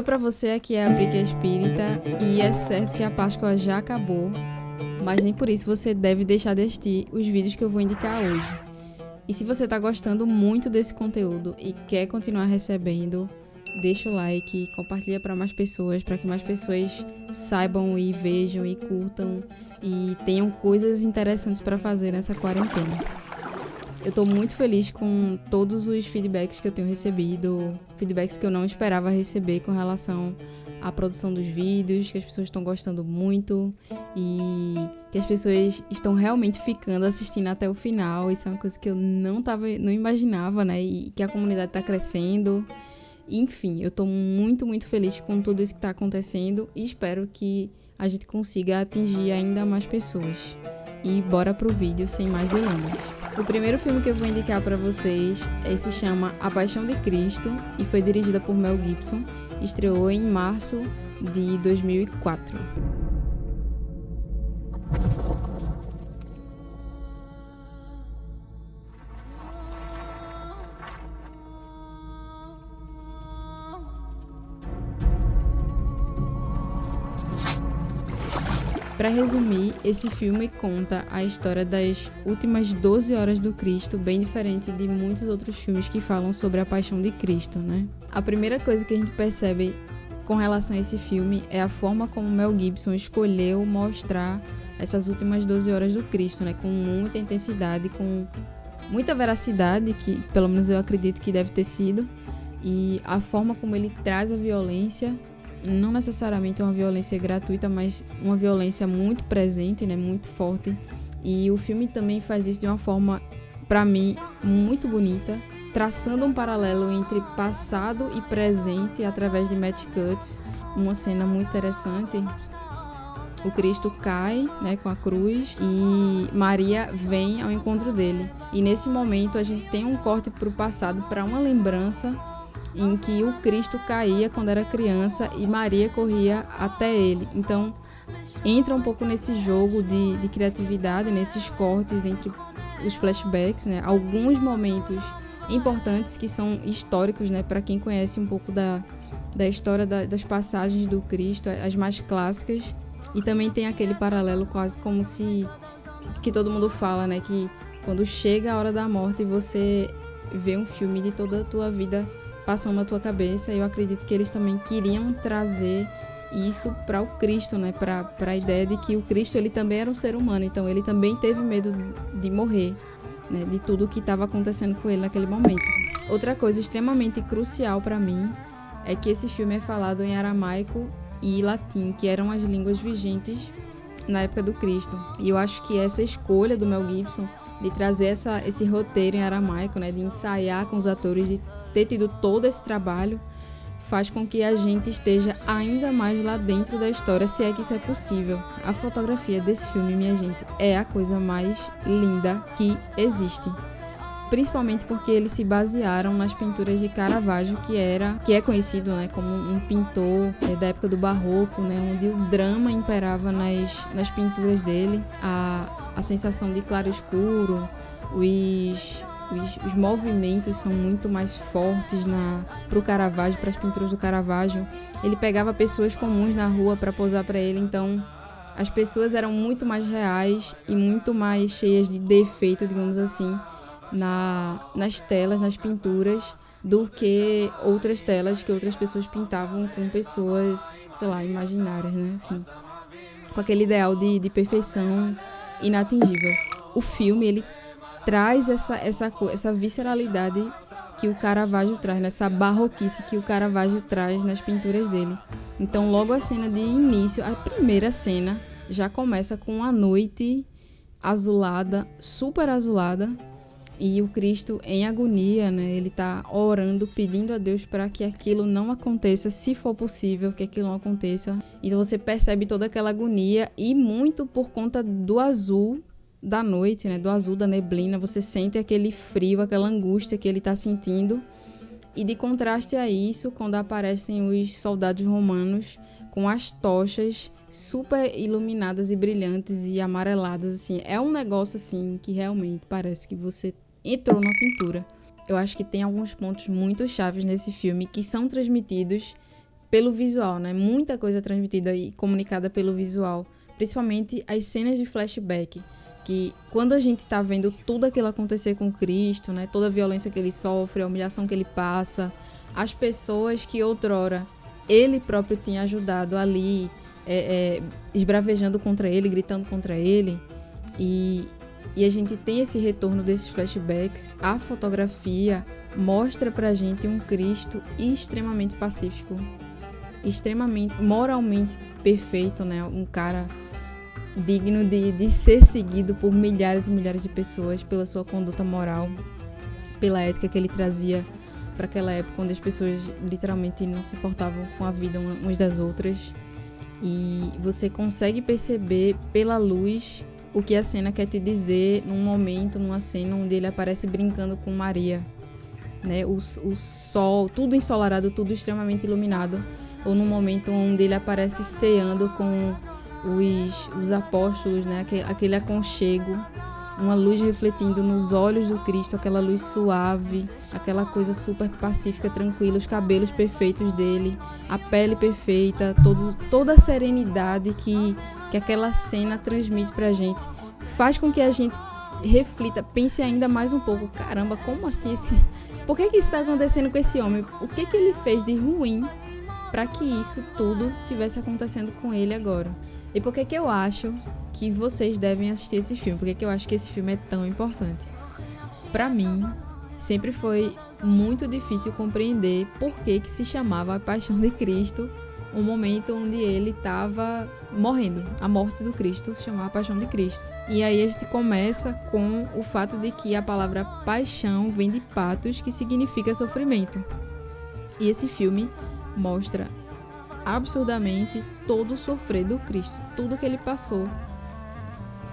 Oi pra você, aqui é a Briga Espírita e é certo que a Páscoa já acabou, mas nem por isso você deve deixar de assistir os vídeos que eu vou indicar hoje. E se você tá gostando muito desse conteúdo e quer continuar recebendo, deixa o like, compartilha para mais pessoas, para que mais pessoas saibam e vejam e curtam e tenham coisas interessantes para fazer nessa quarentena. Eu tô muito feliz com todos os feedbacks que eu tenho recebido, feedbacks que eu não esperava receber com relação à produção dos vídeos, que as pessoas estão gostando muito e que as pessoas estão realmente ficando assistindo até o final. Isso é uma coisa que eu não imaginava, né? E que a comunidade tá crescendo. Enfim, eu tô muito, muito feliz com tudo isso que tá acontecendo e espero que a gente consiga atingir ainda mais pessoas. E bora pro vídeo sem mais delongas. O primeiro filme que eu vou indicar para vocês se chama A Paixão de Cristo e foi dirigida por Mel Gibson. Estreou em março de 2004. Para resumir, esse filme conta a história das últimas 12 horas do Cristo, bem diferente de muitos outros filmes que falam sobre a paixão de Cristo, né? A primeira coisa que a gente percebe com relação a esse filme é a forma como Mel Gibson escolheu mostrar essas últimas 12 horas do Cristo, né? Com muita intensidade, com muita veracidade, que pelo menos eu acredito que deve ter sido, e a forma como ele traz a violência. Não necessariamente uma violência gratuita, mas uma violência muito presente, né, muito forte. E o filme também faz isso de uma forma, para mim, muito bonita, traçando um paralelo entre passado e presente através de match cuts. Uma cena muito interessante. O Cristo cai, né, com a cruz e Maria vem ao encontro dele. E nesse momento a gente tem um corte para o passado, para uma lembrança em que o Cristo caía quando era criança e Maria corria até ele. Então, entra um pouco nesse jogo de criatividade, nesses cortes entre os flashbacks, né? Alguns momentos importantes que são históricos, né? Para quem conhece um pouco da história das passagens do Cristo, as mais clássicas. E também tem aquele paralelo quase como se... que todo mundo fala, né? Que quando chega a hora da morte, você vê um filme de toda a tua vida passando na tua cabeça. Eu acredito que eles também queriam trazer isso para o Cristo, né? Para a ideia de que o Cristo, ele também era um ser humano, então ele também teve medo de morrer, né? De tudo o que estava acontecendo com ele naquele momento. Outra coisa extremamente crucial para mim é que esse filme é falado em aramaico e latim, que eram as línguas vigentes na época do Cristo. E eu acho que essa escolha do Mel Gibson de trazer esse roteiro em aramaico, né? De ensaiar com os atores, de ter tido todo esse trabalho, faz com que a gente esteja ainda mais lá dentro da história, se é que isso é possível. A fotografia desse filme, minha gente, é a coisa mais linda que existe. Principalmente porque eles se basearam nas pinturas de Caravaggio, que é conhecido, né, como um pintor da época do Barroco, né, onde o drama imperava nas pinturas dele, a sensação de claro-escuro, os movimentos são muito mais fortes para o Caravaggio, para as pinturas do Caravaggio. Ele pegava pessoas comuns na rua para posar para ele, então as pessoas eram muito mais reais e muito mais cheias de defeito, digamos assim, nas telas, nas pinturas, do que outras telas que outras pessoas pintavam com pessoas, sei lá, imaginárias, né? Assim, com aquele ideal de perfeição inatingível. O filme, ele traz essa visceralidade que o Caravaggio traz, nessa barroquice que o Caravaggio traz nas pinturas dele. Então, logo a cena de início, a primeira cena, já começa com uma noite azulada, super azulada, e o Cristo em agonia, né? Ele tá orando, pedindo a Deus para que aquilo não aconteça, se for possível que aquilo não aconteça. Então você percebe toda aquela agonia e muito por conta do azul da noite, né, do azul da neblina, você sente aquele frio, aquela angústia que ele está sentindo. E de contraste a isso, quando aparecem os soldados romanos com as tochas super iluminadas e brilhantes e amareladas, assim, é um negócio assim que realmente parece que você entrou na pintura. Eu acho que tem alguns pontos muito chaves nesse filme que são transmitidos pelo visual, né? Muita coisa transmitida e comunicada pelo visual. Principalmente as cenas de flashback. Que quando a gente tá vendo tudo aquilo acontecer com Cristo, né? Toda a violência que ele sofre, a humilhação que ele passa, as pessoas que outrora ele próprio tinha ajudado ali, esbravejando contra ele, gritando contra ele. E a gente tem esse retorno desses flashbacks. A fotografia mostra pra gente um Cristo extremamente pacífico, extremamente moralmente perfeito, né? Um cara digno de ser seguido por milhares e milhares de pessoas pela sua conduta moral, pela ética que ele trazia para aquela época onde as pessoas literalmente não se importavam com a vida umas das outras. E você consegue perceber pela luz o que a cena quer te dizer num momento, numa cena onde ele aparece brincando com Maria, né? O sol, tudo ensolarado, tudo extremamente iluminado, ou num momento onde ele aparece ceando com os apóstolos, né? Aquele aconchego, uma luz refletindo nos olhos do Cristo, aquela luz suave, aquela coisa super pacífica, tranquila, os cabelos perfeitos dele, a pele perfeita, toda a serenidade que aquela cena transmite pra gente, faz com que a gente reflita, pense ainda mais um pouco, caramba, como assim por que isso está acontecendo com esse homem? O que ele fez de ruim para que isso tudo tivesse acontecendo com ele agora? E por que eu acho que vocês devem assistir esse filme? Por que eu acho que esse filme é tão importante? Pra mim, sempre foi muito difícil compreender por que se chamava A Paixão de Cristo, um momento onde ele estava morrendo. A morte do Cristo se chamava A Paixão de Cristo. E aí a gente começa com o fato de que a palavra paixão vem de patos, que significa sofrimento. E esse filme mostra absurdamente todo o sofrer do Cristo, tudo que ele passou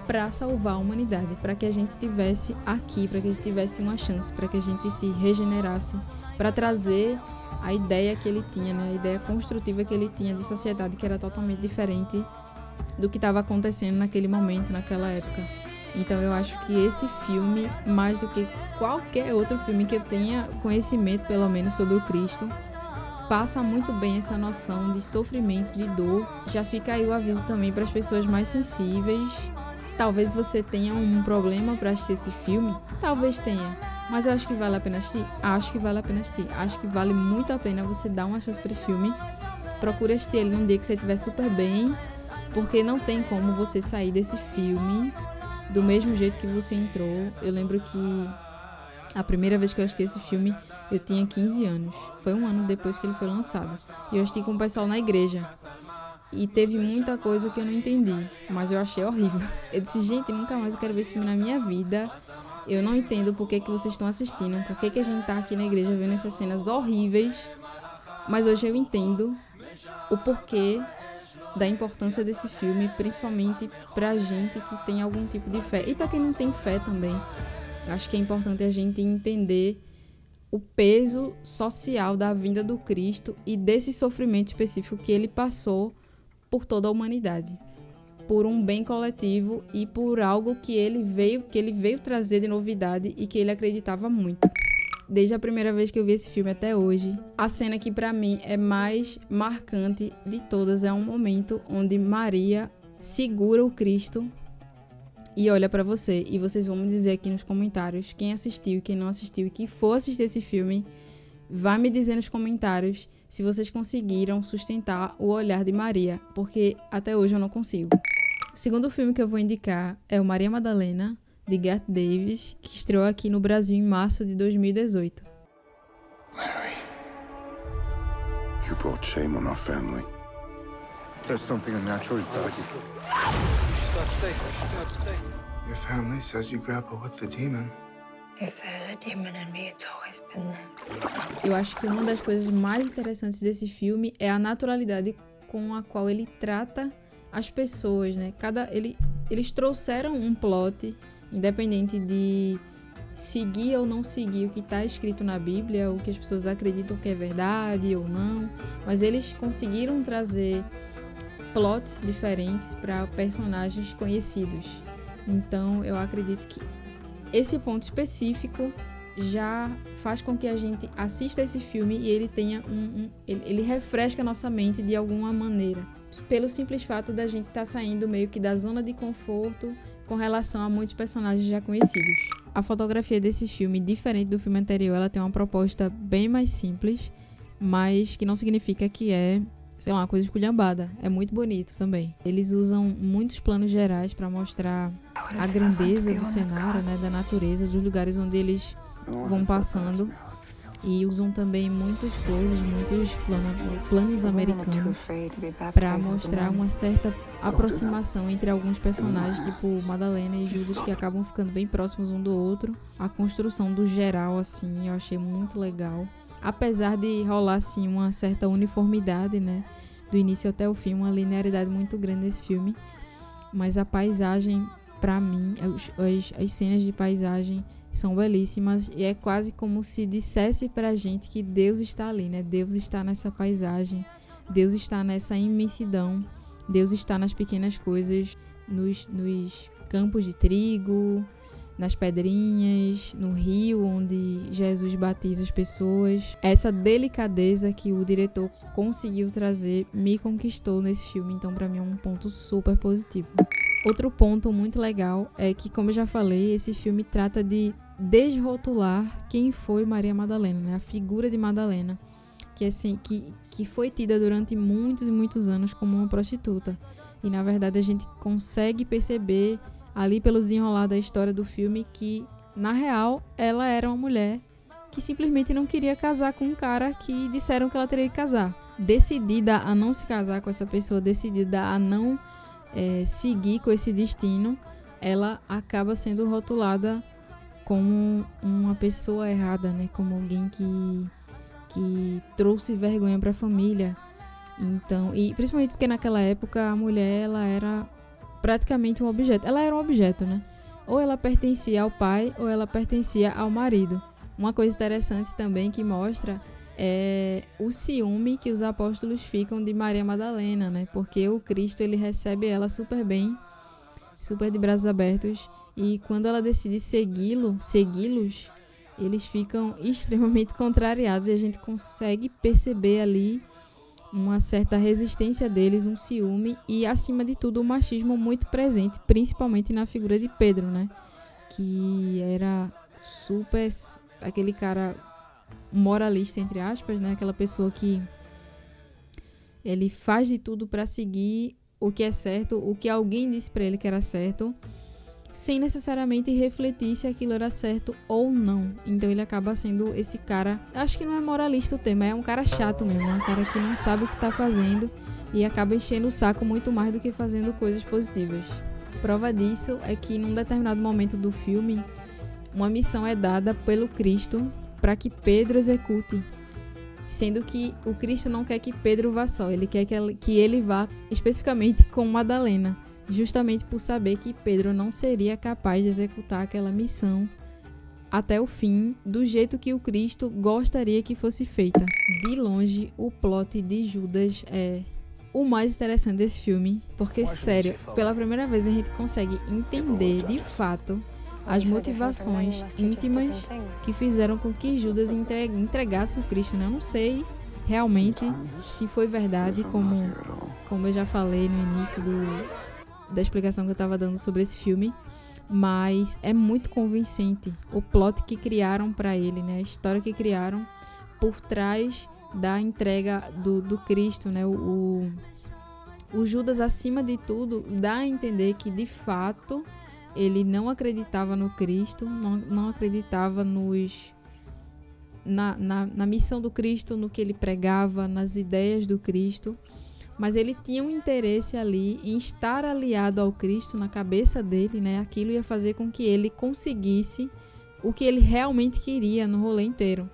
para salvar a humanidade, para que a gente estivesse aqui, para que a gente tivesse uma chance, para que a gente se regenerasse, para trazer a ideia que ele tinha, né? A ideia construtiva que ele tinha de sociedade, que era totalmente diferente do que estava acontecendo naquele momento, naquela época. Então eu acho que esse filme, mais do que qualquer outro filme que eu tenha conhecimento, pelo menos, sobre o Cristo, passa muito bem essa noção de sofrimento, de dor. Já fica aí o aviso também para as pessoas mais sensíveis. Talvez você tenha um problema para assistir esse filme, talvez tenha, mas eu acho que vale a pena assistir. Acho que vale a pena assistir. Acho que vale muito a pena você dar uma chance para esse filme. Procure assistir ele num dia que você estiver super bem, porque não tem como você sair desse filme do mesmo jeito que você entrou. Eu lembro que a primeira vez que eu assisti esse filme, eu tinha 15 anos. Foi um ano depois que ele foi lançado. E eu assisti com o pessoal na igreja. E teve muita coisa que eu não entendi, mas eu achei horrível. Eu disse, gente, nunca mais eu quero ver esse filme na minha vida. Eu não entendo por que vocês estão assistindo, por que a gente tá aqui na igreja vendo essas cenas horríveis. Mas hoje eu entendo o porquê da importância desse filme, principalmente pra gente que tem algum tipo de fé. E pra quem não tem fé também. Acho que é importante a gente entender o peso social da vinda do Cristo e desse sofrimento específico que ele passou por toda a humanidade, por um bem coletivo e por algo que ele veio trazer de novidade e que ele acreditava muito. Desde a primeira vez que eu vi esse filme até hoje, a cena que pra mim é mais marcante de todas é um momento onde Maria segura o Cristo e olha pra você. E vocês vão me dizer aqui nos comentários quem assistiu e quem não assistiu e que for assistir esse filme, vai me dizer nos comentários se vocês conseguiram sustentar o olhar de Maria, porque até hoje eu não consigo. O segundo filme que eu vou indicar é o Maria Madalena, de Garth Davis, que estreou aqui no Brasil em março de 2018. Mary, you brought shame on our family. There's something unnatural inside you. Your family says you grapple with the demon. If there's a demon in me, it's always been there. Eu acho que uma das coisas mais interessantes desse filme é a naturalidade com a qual ele trata as pessoas, né? Eles trouxeram um plot, independente de seguir ou não seguir o que está escrito na Bíblia, o que as pessoas acreditam que é verdade ou não, mas eles conseguiram trazer plots diferentes para personagens conhecidos. Então eu acredito que esse ponto específico já faz com que a gente assista esse filme e ele tenha ele refresca a nossa mente de alguma maneira. Pelo simples fato da gente estar saindo meio que da zona de conforto com relação a muitos personagens já conhecidos. A fotografia desse filme, diferente do filme anterior, ela tem uma proposta bem mais simples, mas que não significa que é, sei lá, uma coisa esculhambada. É muito bonito também. Eles usam muitos planos gerais para mostrar a grandeza do cenário, né, da natureza, dos lugares onde eles vão passando. E usam também muitas coisas, muitos planos americanos para mostrar uma certa aproximação entre alguns personagens, tipo Madalena e Judas, que acabam ficando bem próximos um do outro. A construção do geral, assim, eu achei muito legal. Apesar de rolar, assim, uma certa uniformidade, né, do início até o fim, uma linearidade muito grande nesse filme. Mas a paisagem, pra mim, as cenas de paisagem são belíssimas e é quase como se dissesse pra gente que Deus está ali, né? Deus está nessa paisagem, Deus está nessa imensidão, Deus está nas pequenas coisas, nos campos de trigo, nas pedrinhas, no rio onde Jesus batiza as pessoas. Essa delicadeza que o diretor conseguiu trazer me conquistou nesse filme, então pra mim é um ponto super positivo. Outro ponto muito legal é que, como eu já falei, esse filme trata de desrotular quem foi Maria Madalena, né? A figura de Madalena, que, assim, que foi tida durante muitos e muitos anos como uma prostituta. E, na verdade, a gente consegue perceber ali pelo desenrolar da história do filme que, na real, ela era uma mulher que simplesmente não queria casar com um cara que disseram que ela teria que casar. Decidida a não se casar com essa pessoa, decidida a não seguir com esse destino, ela acaba sendo rotulada como uma pessoa errada, né? Como alguém que trouxe vergonha para a família. Então, e principalmente porque naquela época a mulher, ela era praticamente um objeto. Ela era um objeto, né? Ou ela pertencia ao pai ou ela pertencia ao marido. Uma coisa interessante também que mostra é o ciúme que os apóstolos ficam de Maria Madalena, né? Porque o Cristo, ele recebe ela super bem, super de braços abertos, e quando ela decide segui-los, eles ficam extremamente contrariados e a gente consegue perceber ali uma certa resistência deles, um ciúme e, acima de tudo, um machismo muito presente, principalmente na figura de Pedro, né? Que era super aquele cara moralista, entre aspas, né? Aquela pessoa que ele faz de tudo para seguir o que é certo, o que alguém disse para ele que era certo, sem necessariamente refletir se aquilo era certo ou não. Então ele acaba sendo esse cara, acho que não é moralista o tema, é um cara chato mesmo, é um cara que não sabe o que tá fazendo e acaba enchendo o saco muito mais do que fazendo coisas positivas. Prova disso é que num determinado momento do filme, uma missão é dada pelo Cristo para que Pedro execute, sendo que o Cristo não quer que Pedro vá só, ele quer que ele vá especificamente com Madalena, justamente por saber que Pedro não seria capaz de executar aquela missão até o fim, do jeito que o Cristo gostaria que fosse feita. De longe, o plot de Judas é o mais interessante desse filme, porque, sério, pela primeira vez a gente consegue entender de fato as motivações íntimas que fizeram com que Judas entregasse o Cristo, né? Eu não sei realmente se foi verdade, como eu já falei no início da explicação que eu estava dando sobre esse filme, mas é muito convincente o plot que criaram para ele, né? A história que criaram por trás da entrega do Cristo, né? O Judas, acima de tudo, dá a entender que, de fato, ele não acreditava no Cristo, não acreditava na missão do Cristo, no que ele pregava, nas ideias do Cristo, mas ele tinha um interesse ali em estar aliado ao Cristo na cabeça dele, né? Aquilo ia fazer com que ele conseguisse o que ele realmente queria no rolê inteiro.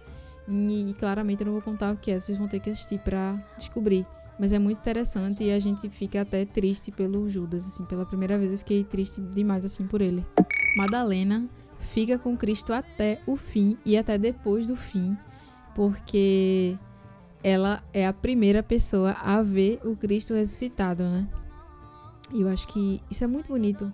E claramente eu não vou contar o que é, vocês vão ter que assistir para descobrir. Mas é muito interessante e a gente fica até triste pelo Judas, assim, pela primeira vez eu fiquei triste demais, assim, por ele. Madalena fica com Cristo até o fim e até depois do fim, porque ela é a primeira pessoa a ver o Cristo ressuscitado, né? E eu acho que isso é muito bonito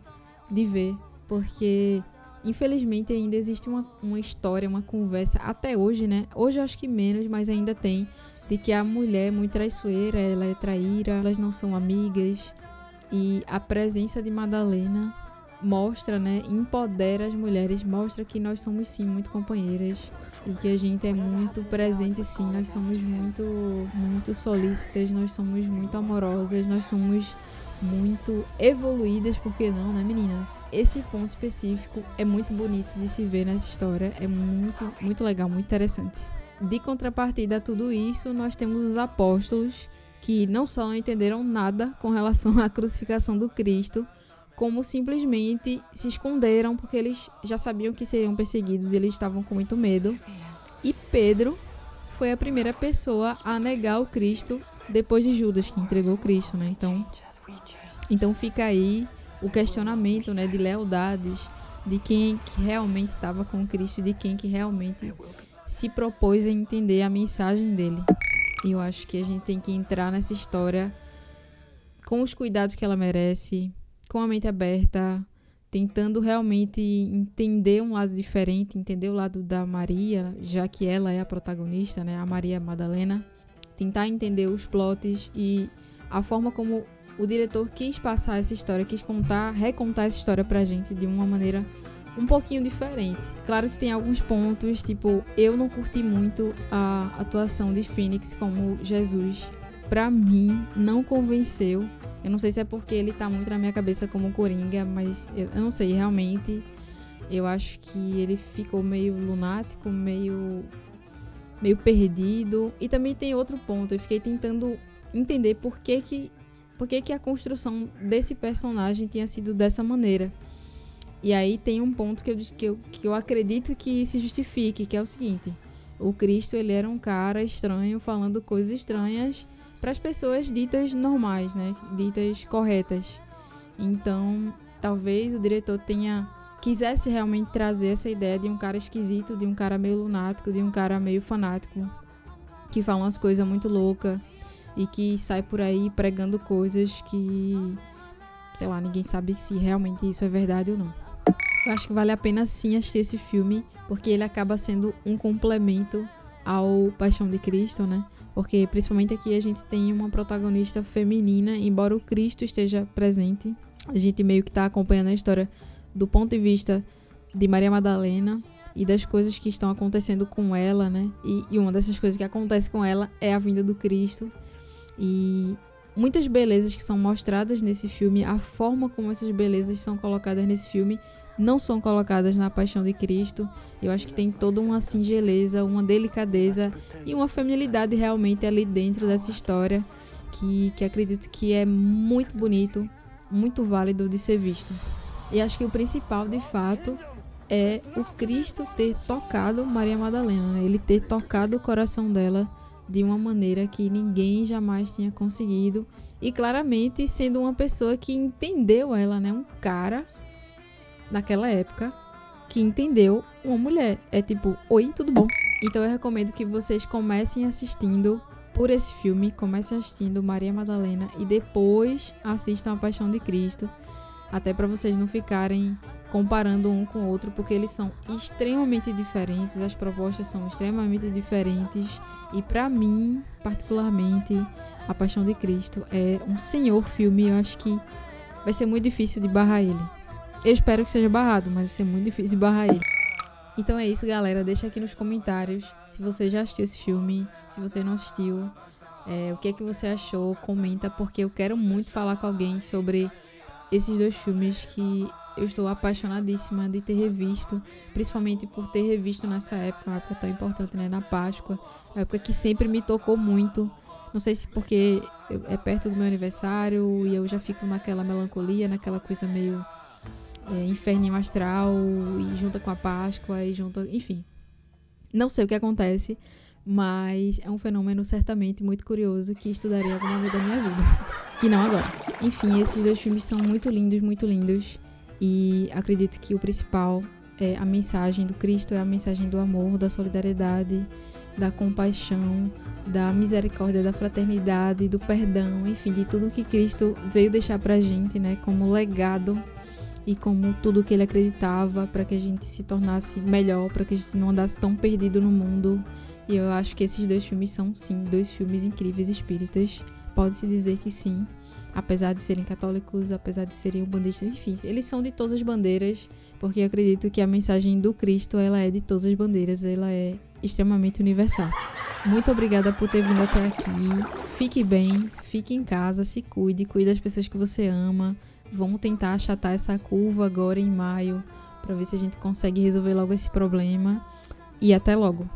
de ver, porque Infelizmente ainda existe uma história, uma conversa, até hoje, né? Hoje eu acho que menos, mas ainda tem, de que a mulher é muito traiçoeira, ela é traíra, elas não são amigas. E a presença de Madalena mostra, né? Empodera as mulheres, mostra que nós somos sim muito companheiras e que a gente é muito presente sim, nós somos muito solícitas, nós somos muito amorosas, nós somos muito evoluídas, por que não, né, meninas? Esse ponto específico é muito bonito de se ver nessa história, é muito legal, muito interessante. De contrapartida a tudo isso, nós temos os apóstolos, que não só não entenderam nada com relação à crucificação do Cristo, como simplesmente se esconderam, porque eles já sabiam que seriam perseguidos e eles estavam com muito medo. E Pedro foi a primeira pessoa a negar o Cristo depois de Judas, que entregou o Cristo, né? Então fica aí o questionamento, né, de lealdades, de quem que realmente estava com Cristo, de quem que realmente se propôs a entender a mensagem dele. E eu acho que a gente tem que entrar nessa história com os cuidados que ela merece, com a mente aberta, tentando realmente entender um lado diferente, entender o lado da Maria, já que ela é a protagonista, né, a Maria Madalena. Tentar entender os plots e a forma como o diretor quis passar essa história, quis recontar essa história pra gente de uma maneira um pouquinho diferente. Claro que tem alguns pontos, tipo, eu não curti muito a atuação de Phoenix como Jesus. Pra mim, não convenceu. Eu não sei se é porque ele tá muito na minha cabeça como Coringa, mas eu não sei, realmente. Eu acho que ele ficou meio lunático, meio perdido. E também tem outro ponto, eu fiquei tentando entender por que a construção desse personagem tinha sido dessa maneira. E aí tem um ponto que eu acredito que se justifique, que é o seguinte: o Cristo, ele era um cara estranho, falando coisas estranhas para as pessoas ditas normais, né? Ditas corretas. Então, talvez o diretor quisesse realmente trazer essa ideia de um cara esquisito, de um cara meio lunático, de um cara meio fanático, que fala umas coisas muito loucas e que sai por aí pregando coisas que, sei lá, ninguém sabe se realmente isso é verdade ou não. Eu acho que vale a pena sim assistir esse filme, porque ele acaba sendo um complemento ao Paixão de Cristo, né? Porque principalmente aqui a gente tem uma protagonista feminina, embora o Cristo esteja presente, a gente meio que tá acompanhando a história do ponto de vista de Maria Madalena e das coisas que estão acontecendo com ela, né? E uma dessas coisas que acontece com ela é a vinda do Cristo. E muitas belezas que são mostradas nesse filme, a forma como essas belezas são colocadas nesse filme não são colocadas na Paixão de Cristo. Eu acho que tem toda uma singeleza, uma delicadeza e uma feminilidade realmente ali dentro dessa história que acredito que é muito bonito, muito válido de ser visto. E acho que o principal, de fato, é o Cristo ter tocado Maria Madalena, né? Ele ter tocado o coração dela de uma maneira que ninguém jamais tinha conseguido. E claramente sendo uma pessoa que entendeu ela, né? Um cara naquela época que entendeu uma mulher. É tipo, oi, tudo bom? Então eu recomendo que vocês comecem assistindo por esse filme, comecem assistindo Maria Madalena e depois assistam a Paixão de Cristo, até para vocês não ficarem comparando um com o outro, porque eles são extremamente diferentes, as propostas são extremamente diferentes e para mim, particularmente, a Paixão de Cristo é um senhor filme. Eu acho que vai ser muito difícil de barrar ele. Eu espero que seja barrado, mas vai ser muito difícil de barrar ele. Então é isso, galera. Deixa aqui nos comentários se você já assistiu esse filme, se você não assistiu, o que é que você achou, comenta, porque eu quero muito falar com alguém sobre esses dois filmes que eu estou apaixonadíssima de ter revisto, principalmente por ter revisto nessa época, uma época tão importante, né, na Páscoa, uma época que sempre me tocou muito. Não sei se porque é perto do meu aniversário e eu já fico naquela melancolia, naquela coisa meio inferninho astral, e junta com a Páscoa, e junta, enfim. Não sei o que acontece, mas é um fenômeno certamente muito curioso que estudarei alguma vez da minha vida. Que não agora. Enfim, esses dois filmes são muito lindos, e acredito que o principal é a mensagem do Cristo, é a mensagem do amor, da solidariedade, da compaixão, da misericórdia, da fraternidade, do perdão, enfim, de tudo que Cristo veio deixar pra gente, né, como legado e como tudo que ele acreditava para que a gente se tornasse melhor, para que a gente não andasse tão perdido no mundo. E eu acho que esses 2 filmes são, sim, 2 filmes incríveis espíritas. Pode-se dizer que sim, apesar de serem católicos, apesar de serem umbandistas, enfim, eles são de todas as bandeiras, porque eu acredito que a mensagem do Cristo, ela é de todas as bandeiras, ela é extremamente universal. Muito obrigada por ter vindo até aqui. Fique bem, fique em casa, se cuide das pessoas que você ama. Vamos tentar achatar essa curva agora em maio, para ver se a gente consegue resolver logo esse problema. E até logo!